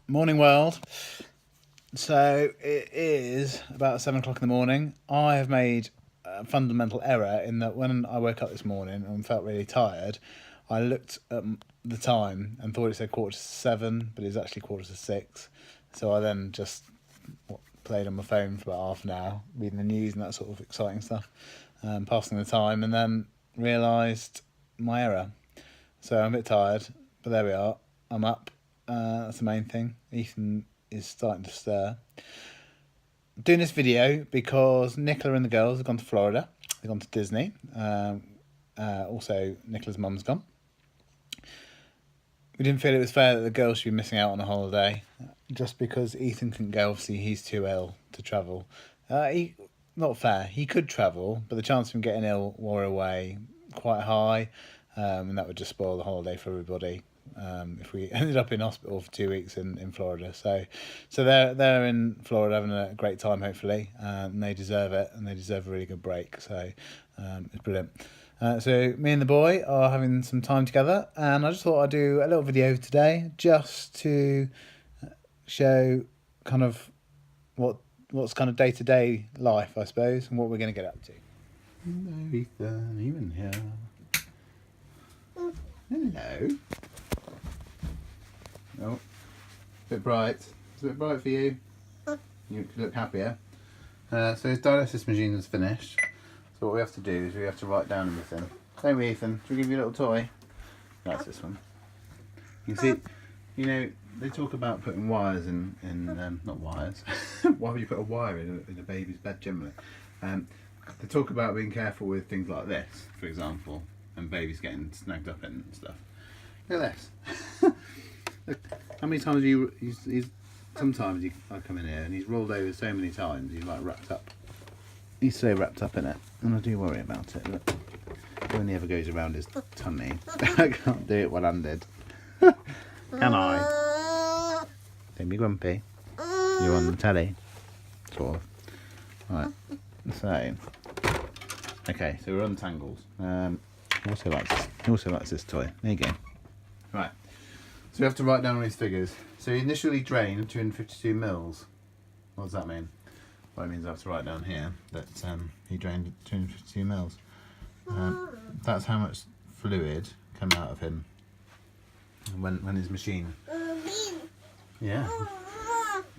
Morning world. So it is about 7 o'clock in the morning. I have made a fundamental error in that when I woke up this morning and felt really tired, I looked at the time and thought it said 7:15, but it was actually 6:15. So I then just played on my phone for about half an hour, reading the news and that sort of exciting stuff, passing the time, and then realised my error. So I'm a bit tired, but there we are. I'm up. That's the main thing. Ethan is starting to stir. Doing this video because Nicola and the girls have gone to Florida. They've gone to Disney. Also, Nicola's mum's gone. We didn't feel it was fair that the girls should be missing out on a holiday just because Ethan couldn't go. Obviously, he's too ill to travel. Not fair. He could travel, but the chance of him getting ill while we're away quite high, and that would just spoil the holiday for everybody. If we ended up in hospital for 2 weeks in Florida. So they're in Florida having a great time, hopefully, and they deserve it, and they deserve a really good break. So it's brilliant. So me and the boy are having some time together, and I just thought I'd do a little video today just to show kind of what's kind of day-to-day life, I suppose, and what we're going to get up to. Hello, Ethan, are you in here? Hello. Oh, a bit bright. It's a bit bright for you. You look happier. So his dialysis machine is finished. So what we have to do is we have to write down everything. Don't we, Ethan? Should we give you a little toy? That's this one. You can see, you know, they talk about putting wires in not wires. Why would you put a wire in a baby's bed generally? They talk about being careful with things like this, for example, and babies getting snagged up in and stuff. Look at this. Look, how many times sometimes I come in here and he's rolled over so many times, he's like wrapped up. He's so wrapped up in it, and I do worry about it. Look, it only ever goes around his tummy. I can't do it one-handed. Can I? Don't be grumpy. You're on the telly, sort of. Right, so, okay, so we're on Tangles. He also likes this toy. There you go. Right. So we have to write down all these figures. So he initially drained 252 mils. What does that mean? Well, it means I have to write down here that he drained 252 mils. That's how much fluid came out of him when his machine. Yeah.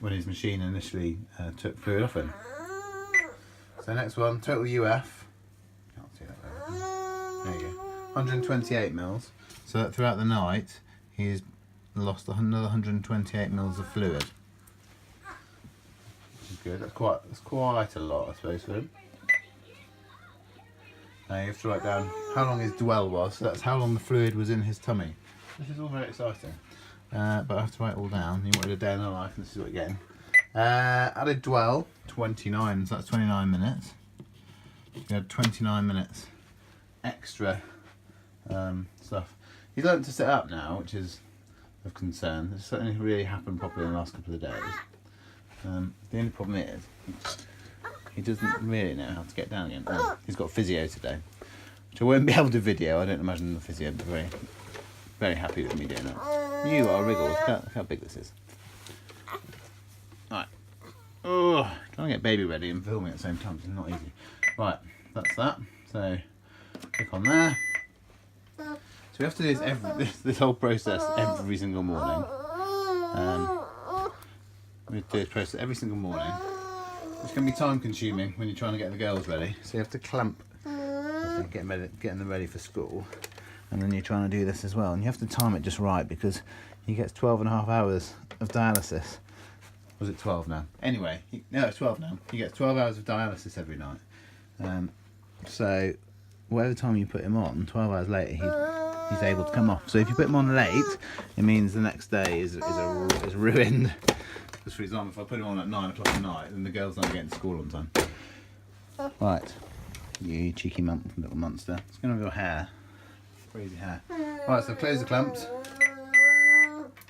When his machine initially took fluid off him. So next one, total UF. Can't see that very well. There you go. 128 mils. So that throughout the night, he's lost another 128 mils of fluid. Which is good. That's quite a lot, I suppose, for him. Now you have to write down how long his dwell was. So that's how long the fluid was in his tummy. This is all very exciting. But I have to write it all down. You wanted a day in the life, and this is what you're getting. Added dwell, 29. So that's 29 minutes. You had 29 minutes extra stuff. He's learnt to sit up now, which is of concern. It's certainly really happened properly in the last couple of days. The only problem is he doesn't really know how to get down again. He's got physio today, which I won't be able to video. I don't imagine the physio would be very, very happy with me doing that. You are Wriggles. Look how big this is. Right. Oh, trying to get baby ready and filming at the same time is not easy. Right, that's that. So click on there. So we have to do this whole process every single morning. We have to do this process every single morning. It's going to be time consuming when you're trying to get the girls ready. So you have to clamp, getting them ready for school. And then you're trying to do this as well. And you have to time it just right because he gets 12.5 hours of dialysis. Was it 12 now? Anyway, no, it's 12 now. He gets 12 hours of dialysis every night. So whatever time you put him on, 12 hours later, he's able to come off. So if you put him on late, it means the next day is ruined. Because for example, if I put him on at 9 o'clock at night, then the girls don't get to school on time. Right, you cheeky little monster. What's going on with your hair? Crazy hair. Right, so close the clamps.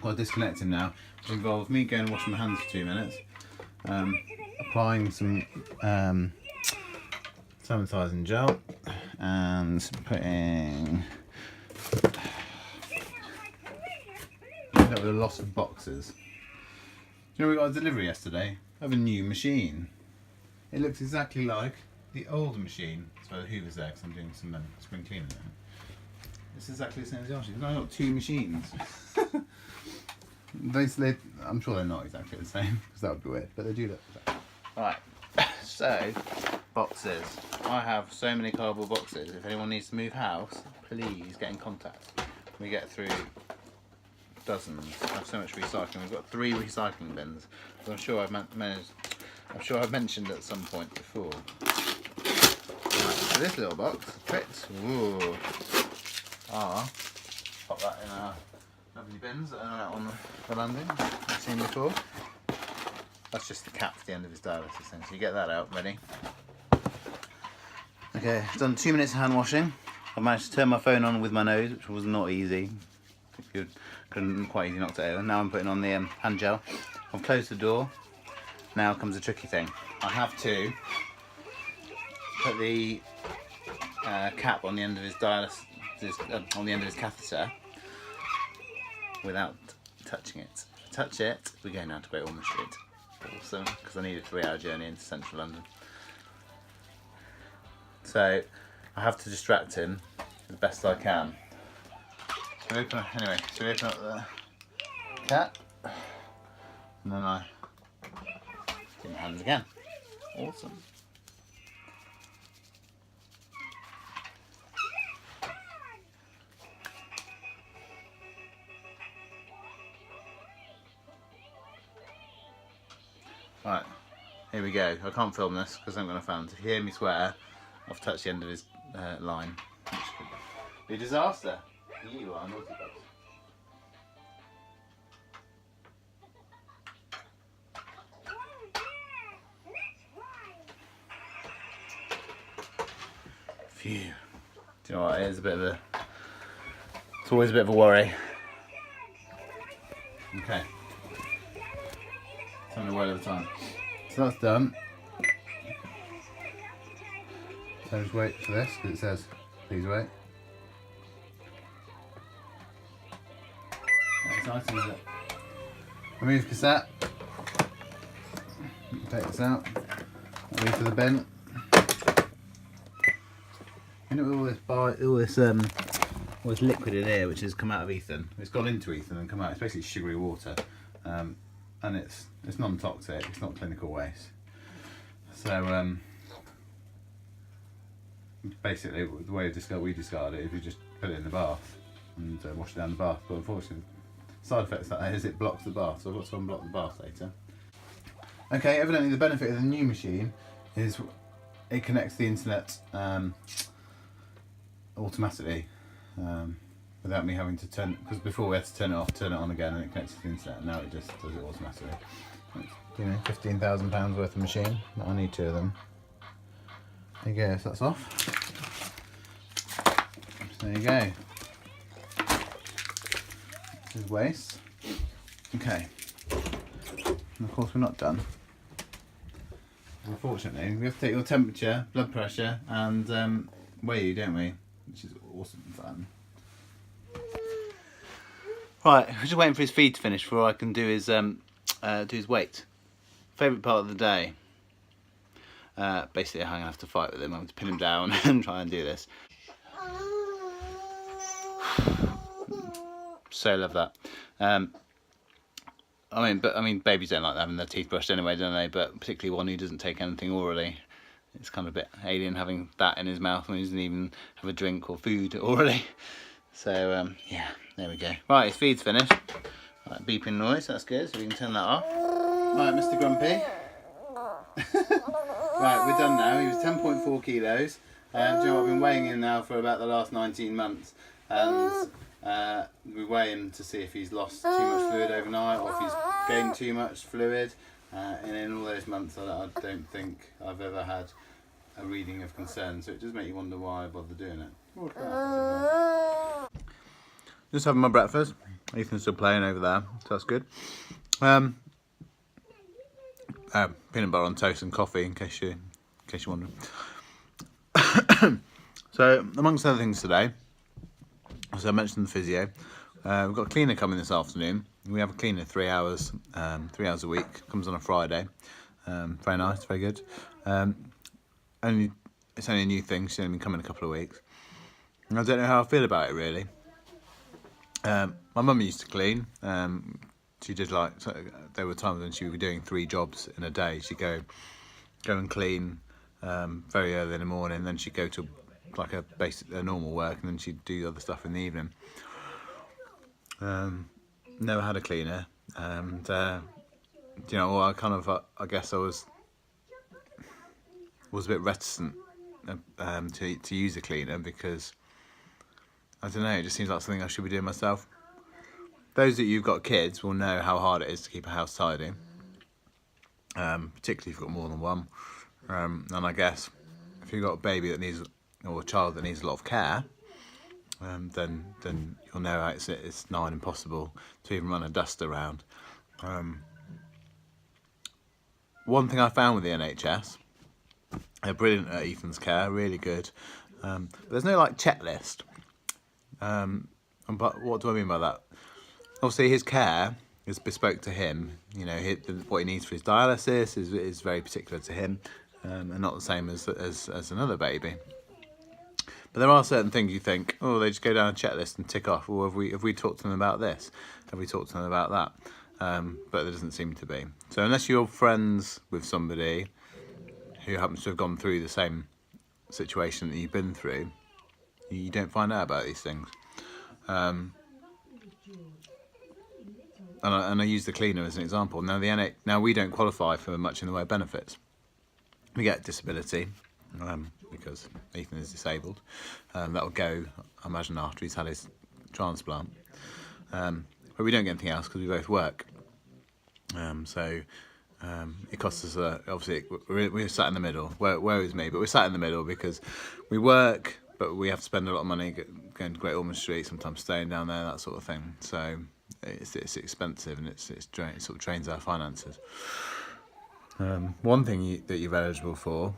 I'll disconnect him now, which involves me going and washing my hands for 2 minutes, applying some sanitising gel, and putting with a lot of boxes. you know we got a delivery yesterday of a new machine. It looks exactly like the old machine. So the Hoover's there because I'm doing some spring cleaning now. It's exactly the same as the old machine. I've got 2 machines. I'm sure they're not exactly the same because that would be weird, but they do look the same. Right, so boxes. I have so many cardboard boxes. If anyone needs to move house, please get in contact. We get through dozens. I have so much recycling. We've got 3 recycling bins. So I'm sure I've mentioned at some point before. Right, so this little box fits. Ooh. Pop that in our lovely bins that are out on the landing. You've seen before. That's just the cap to the end of his dialysis thing. So you get that out, ready. Okay, I've done 2 minutes of hand washing. I've managed to turn my phone on with my nose, which was not easy. Couldn't quite easily knocked it over. Now I'm putting on the hand gel. I've closed the door. Now comes the tricky thing. I have to put the cap on the end of his dialysis, on the end of his catheter, without touching it. If I touch it, we go now to Great Ormond Street. Awesome, because I need a 3-hour journey into central London. So I have to distract him as best I can. So we open up the cap, and then I get my hands again. Awesome. Right, here we go. I can't film this because I'm going to film. If you hear me swear, I've touched the end of his line, which could be a disaster. You are naughty bugs. Phew. Do you know what? It is a bit of a. It's always a bit of a worry. Okay. Tell me one at a time. So that's done. So just wait for this because it says, please wait. How exciting is it? Remove cassette. Take this out. Wait for the bin. You know all this liquid in here, which has come out of Ethan. It's gone into Ethan and come out. It's basically sugary water, and it's non-toxic. It's not clinical waste. So basically, the way we discard it is we just put it in the bath and wash it down the bath. But unfortunately, side effects of that is it blocks the bath. So I've got to unblock the bath later. Okay, evidently the benefit of the new machine is it connects to the internet automatically without me having to turn, because before we had to turn it off, turn it on again, and it connects to the internet. Now it just does it automatically. You know, £15,000 worth of machine. I need 2 of them. There you go, so that's off. So there you go. This is waste. Okay. And of course we're not done. Unfortunately, we have to take your temperature, blood pressure, and weigh you, don't we? Which is awesome fun. Right, we're just waiting for his feed to finish before I can do his weight. Favourite part of the day. Basically, I'm going to have to fight with him. I'm going to pin him down and try and do this. So love that. I mean, babies don't like having their teeth brushed anyway, don't they? But particularly one who doesn't take anything orally. It's kind of a bit alien having that in his mouth when he doesn't even have a drink or food orally. So, yeah, there we go. Right, his feed's finished. Right, beeping noise, that's good, so we can turn that off. Right, Mr. Grumpy. Right, we're done now. He was 10.4 kilos. Do you know, I've been weighing him now for about the last 19 months. And we weigh him to see if he's lost too much fluid overnight or if he's gained too much fluid. And in all those months, I don't think I've ever had a reading of concern. So it does make you wonder why I bother doing it. Just having my breakfast. Ethan's still playing over there, so that's good. Peanut butter on toast and coffee, in case you're wondering. So, amongst other things today, as I mentioned the physio, We've got a cleaner coming this afternoon. We have a cleaner 3 hours, 3 hours a week. Comes on a Friday. Very nice, very good. It's only a new thing. She's only been coming a couple of weeks. And I don't know how I feel about it really. My mum used to clean. She did there were times when she would be doing 3 jobs in a day. She'd go and clean very early in the morning, then she'd go to like a normal work, and then she'd do other stuff in the evening. Never had a cleaner, and I guess I was a bit reticent to use a cleaner because I don't know, it just seems like something I should be doing myself. Those that you've got kids will know how hard it is to keep a house tidy, particularly if you've got more than one. And I guess if you've got a baby that needs, or a child that needs a lot of care, then you'll know it's nigh impossible to even run a dust around. One thing I found with the NHS, they're brilliant at Ethan's care, really good. But there's no checklist. But what do I mean by that? Obviously his care is bespoke to him. You know, what he needs for his dialysis is very particular to him, and not the same as another baby. But there are certain things you think, oh, they just go down a checklist and tick off. Or have we talked to them about this? Have we talked to them about that? But there doesn't seem to be. So unless you're friends with somebody who happens to have gone through the same situation that you've been through, you don't find out about these things. And I use the cleaner as an example. Now we don't qualify for much in the way of benefits. We get disability because Ethan is disabled. That will go, I imagine, after he's had his transplant. But we don't get anything else because we both work. It costs us, obviously, we're sat in the middle. Where is me? But we're sat in the middle because we work, but we have to spend a lot of money going to Great Ormond Street, sometimes staying down there, that sort of thing. So it's expensive, and it sort of drains our finances. One thing that you're eligible for,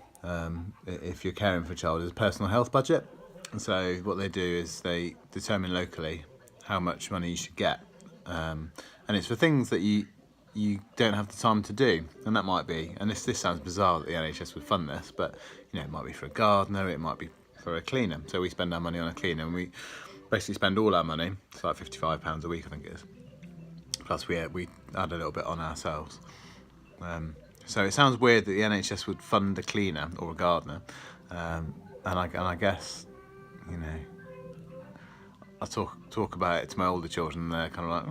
if you're caring for a child, is a personal health budget. And so what they do is they determine locally how much money you should get, and it's for things that you don't have the time to do. And that might be, and this sounds bizarre that the NHS would fund this, but it might be for a gardener, it might be for a cleaner. So we spend our money on a cleaner, and we basically spend all our money. It's like £55 a week, I think it is. Plus we add a little bit on ourselves. So it sounds weird that the NHS would fund a cleaner or a gardener, and I guess I talk about it to my older children, and they're kind of like,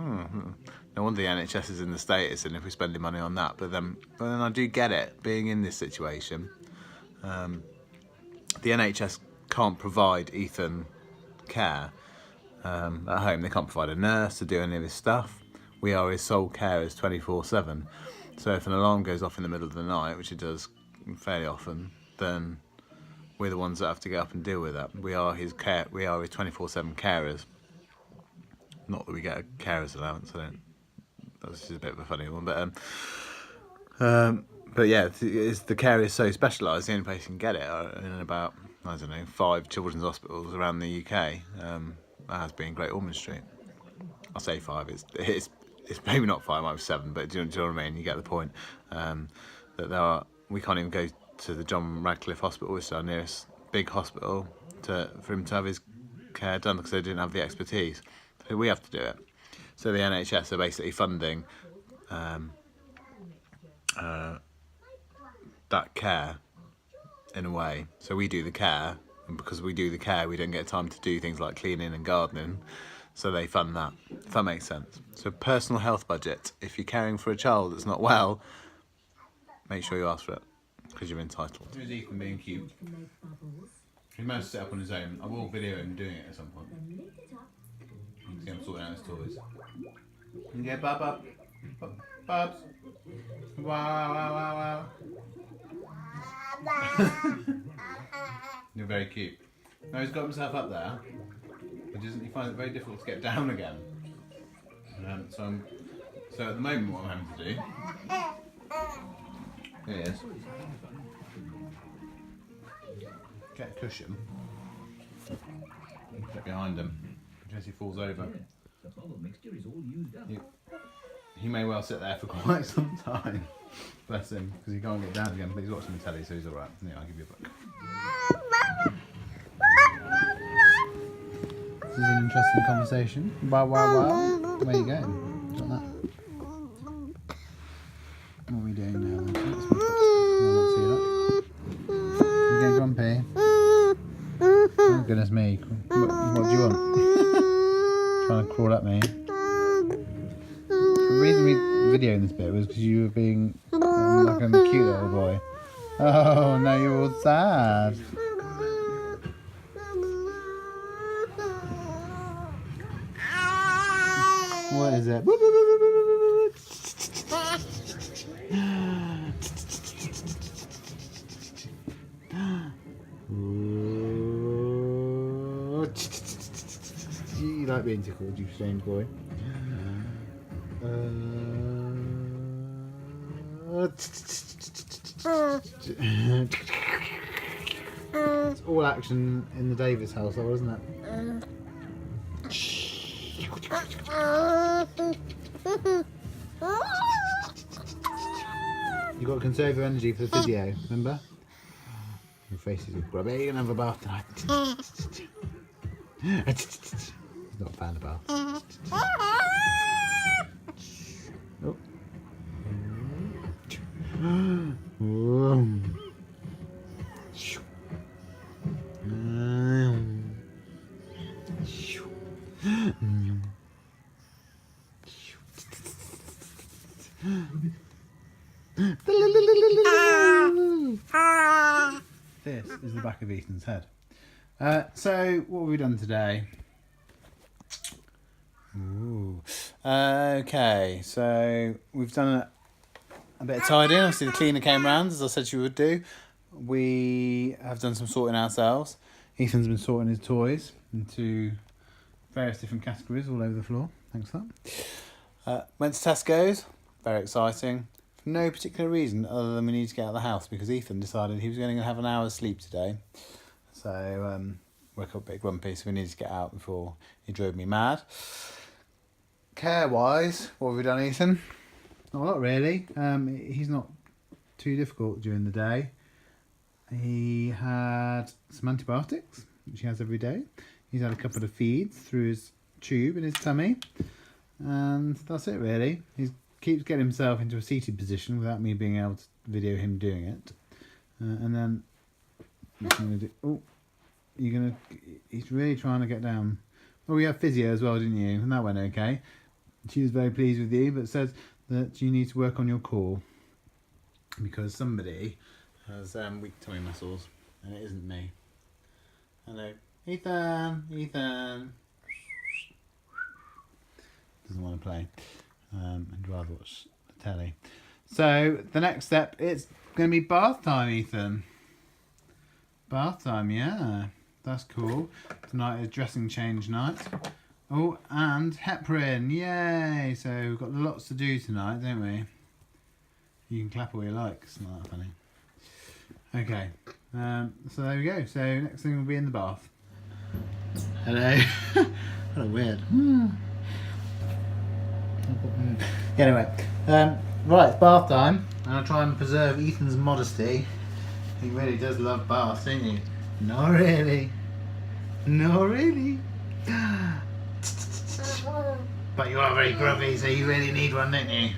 no wonder the NHS is in the state it's in if we're spending money on that. But then I do get it, being in this situation. The NHS can't provide Ethan care at home. They can't provide a nurse to do any of his stuff. We are his sole carers 24/7. So if an alarm goes off in the middle of the night, which it does fairly often, then we're the ones that have to get up and deal with that. We are his 24/7 carers. Not that we get a carer's allowance. That's just a bit of a funny one, but yeah, the care is so specialised. The only place you can get it are in about 5 children's hospitals around the UK. That has been Great Ormond Street. I say 5. It's maybe not 5, it might be 7, but do you know what I mean? You get the point. That we can't even go to the John Radcliffe Hospital, which is our nearest big hospital, for him to have his care done because they didn't have the expertise. So we have to do it. So the NHS are basically funding that care in a way. So we do the care, and because we do the care, we don't get time to do things like cleaning and gardening. So they fund that, if that makes sense. So personal health budget. If you're caring for a child that's not well, make sure you ask for it, because you're entitled. Here's Ethan being cute. He managed to set up on his own. I will video him doing it at some point. You can see him sorting out his toys. Yeah, Bub. Bubs. Wow, wow, wow. You're very cute. Now he's got himself up there. He finds it very difficult to get down again. So at the moment what I'm having to do, here he is, get a cushion, get behind him in case he falls over. He may well sit there for quite some time. Bless him, because he can't get down again, but he's watching the telly, so he's alright. Yeah, I'll give you a book. This is an interesting conversation. Wow, wow, wow. Where are you going? What's that? What are we doing now? Let's see that. You getting grumpy? Oh, goodness me. What do you want? Trying to crawl at me. The reason we videoing this bit was because you were being like a cute little boy. Oh, now you're all sad. What is it? You like being tickled, you strange boy. It's all action in the Davis household, isn't it? You got to conserve your energy for the video, remember? Your face is all grubby. You're gonna have a bath tonight. He's not a fan of bath. Oh. This is the back of Ethan's head. So, what have we done today? Ooh. Okay, so we've done a bit of tidying. Obviously, the cleaner came round, as I said she would do. We have done some sorting ourselves. Ethan's been sorting his toys into various different categories all over the floor. Thanks for that. Went to Tesco's. Very exciting. For no particular reason other than we need to get out of the house because Ethan decided he was going to have an hour's sleep today. So, woke up a bit grumpy, so we needed to get out before he drove me mad. Care-wise, what have we done, Ethan? Not a lot, really. He's not too difficult during the day. He had some antibiotics, which he has every day. He's had a couple of feeds through his tube in his tummy. And that's it, really. He keeps getting himself into a seated position without me being able to video him doing it. And then he's going to do... Oh, he's really trying to get down. Well, we had physio as well, didn't you? And that went okay. She was very pleased with you, but says that you need to work on your core because somebody has weak tummy muscles, and it isn't me. Hello, Ethan. Doesn't want to play, and rather watch the telly. So the next step, it's going to be bath time, Ethan. Bath time, yeah. That's cool. Tonight is dressing change night. Oh, and heparin, yay! So we've got lots to do tonight, don't we? You can clap all you like, it's not that funny. Okay, so there we go. So next thing will be in the bath. Hello. Kind of weird. Anyway, right, it's bath time. And I'll try and preserve Ethan's modesty. He really does love baths, don't you? Not really. Not really. But you are very grubby, so you really need one, don't you?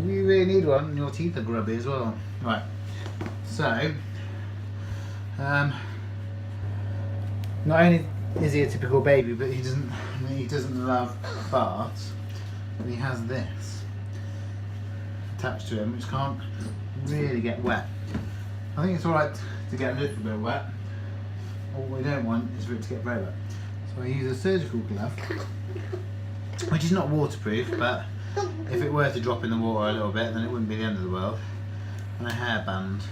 You really need one, and your teeth are grubby as well. Right. So, not only is he a typical baby, but he doesn't love baths. But he has this attached to him, which can't really get wet. I think it's alright to get a little bit wet. What we don't want is for it to get very wet. So I use a surgical glove, which is not waterproof, but if it were to drop in the water a little bit, then it wouldn't be the end of the world. And a hairband.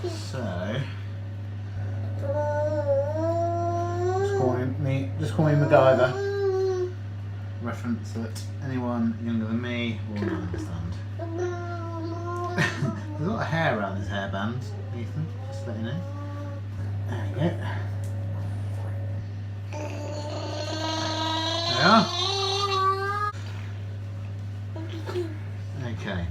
So, just call me MacGyver. Reference that anyone younger than me will understand. There's a lot of hair around this hairband, Ethan, just to let you know. There we go. are. Okay.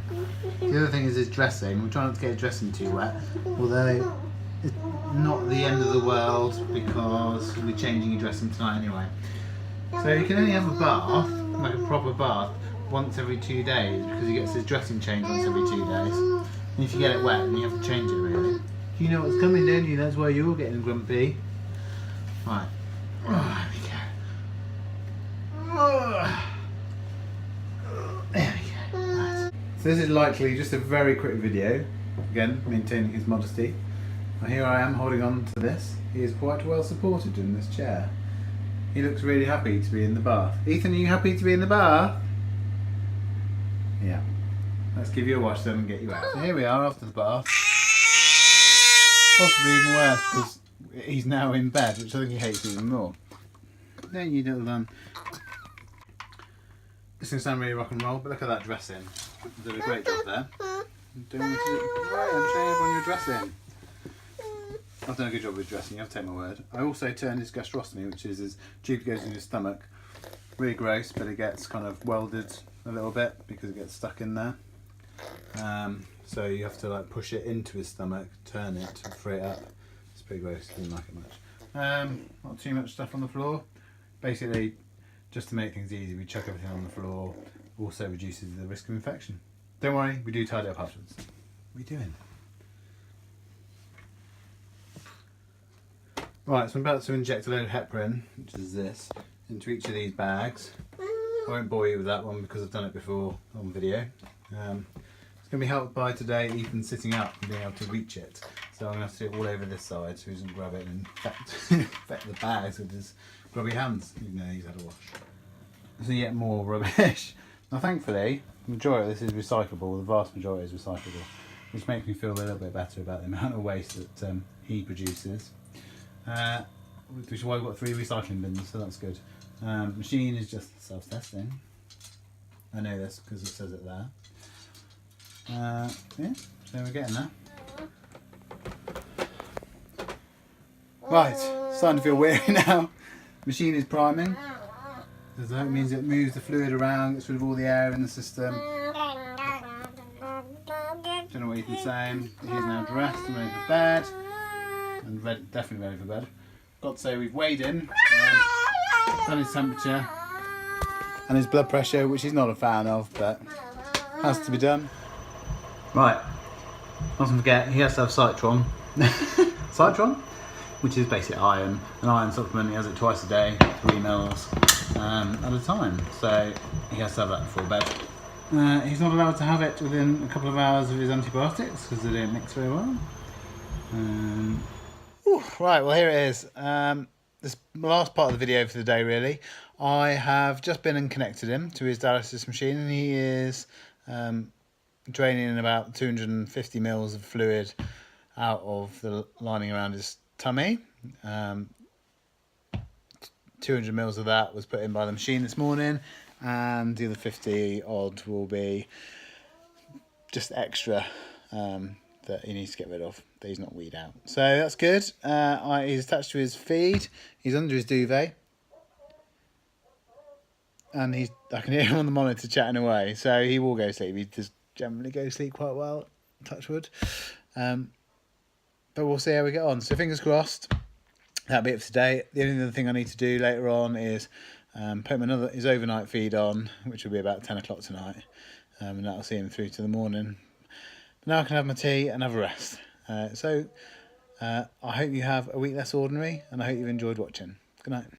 The other thing is his dressing. We're trying not to get his dressing too wet, although it's not the end of the world because we'll be changing your dressing tonight anyway. So he can only have a bath, like a proper bath, once every 2 days because he gets his dressing changed once every 2 days. And if you get it wet, then you have to change it really. You know what's coming, don't you? That's why you're getting grumpy. Right. Oh, there we go. Oh. There we go. Right. So this is likely just a very quick video. Again, maintaining his modesty. And here I am holding on to this. He is quite well supported in this chair. He looks really happy to be in the bath. Ethan, are you happy to be in the bath? Yeah. Let's give you a wash then and get you out. So here we are after the bath. Possibly even worse because he's now in bed, which I think he hates even more. Don't you little This can sound really rock and roll, but look at that dressing. You did a great job there. Don't want me to... Right, I'm showing everyone your dressing. I've done a good job with dressing, you have to take my word. I also turned his gastrostomy, which is his tube goes in his stomach. Really gross, but it gets kind of welded a little bit because it gets stuck in there. So you have to like push it into his stomach, turn it, free it up. It's pretty gross, didn't like it much. Not too much stuff on the floor. Basically, just to make things easy, we chuck everything on the floor. Also reduces the risk of infection. Don't worry, we do tidy up afterwards. What are you doing? Right, so I'm about to inject a load of heparin, which is this, into each of these bags. I won't bore you with that one because I've done it before on video. It's going to be helped by today Ethan sitting up and being able to reach it. So I'm going to have to do it all over this side so he doesn't grab it and infect the bags with his grubby hands, even though he's had a wash. So yet more rubbish. Now thankfully, the majority of this is recyclable, the vast majority is recyclable, which makes me feel a little bit better about the amount of waste that he produces. Which is why we've got 3 recycling bins, so that's good. Machine is just self-testing. I know this because it says it there. Yeah, so we're getting there. Right, starting to feel weary now. Machine is priming. So that means it moves the fluid around, gets rid of all the air in the system. Don't know what Ethan's saying. He's now dressed and ready for bed. And definitely ready for bed. Got to say we've weighed him, done his temperature and his blood pressure, which he's not a fan of, but has to be done. Right, mustn't forget he has to have Citron. Citron, which is basically iron, an iron supplement. He has it twice a day, 3 mils at a time. So he has to have that before bed. He's not allowed to have it within a couple of hours of his antibiotics because they don't mix very well. Right, well here it is. This last part of the video for the day really. I have just been and connected him to his dialysis machine and he is draining in about 250 mils of fluid out of the lining around his tummy. 200 mils of that was put in by the machine this morning and the other 50 odd will be just extra that he needs to get rid of, that he's not weed out. So that's good. He's attached to his feed, he's under his duvet, and I can hear him on the monitor chatting away, so he will go to sleep. He does generally go to sleep quite well, touch wood. But we'll see how we get on. So fingers crossed, that'll be it for today. The only other thing I need to do later on is put him his overnight feed on, which will be about 10 o'clock tonight, and that'll see him through to the morning. But now I can have my tea and have a rest. I hope you have a week less ordinary, and I hope you've enjoyed watching. Good night.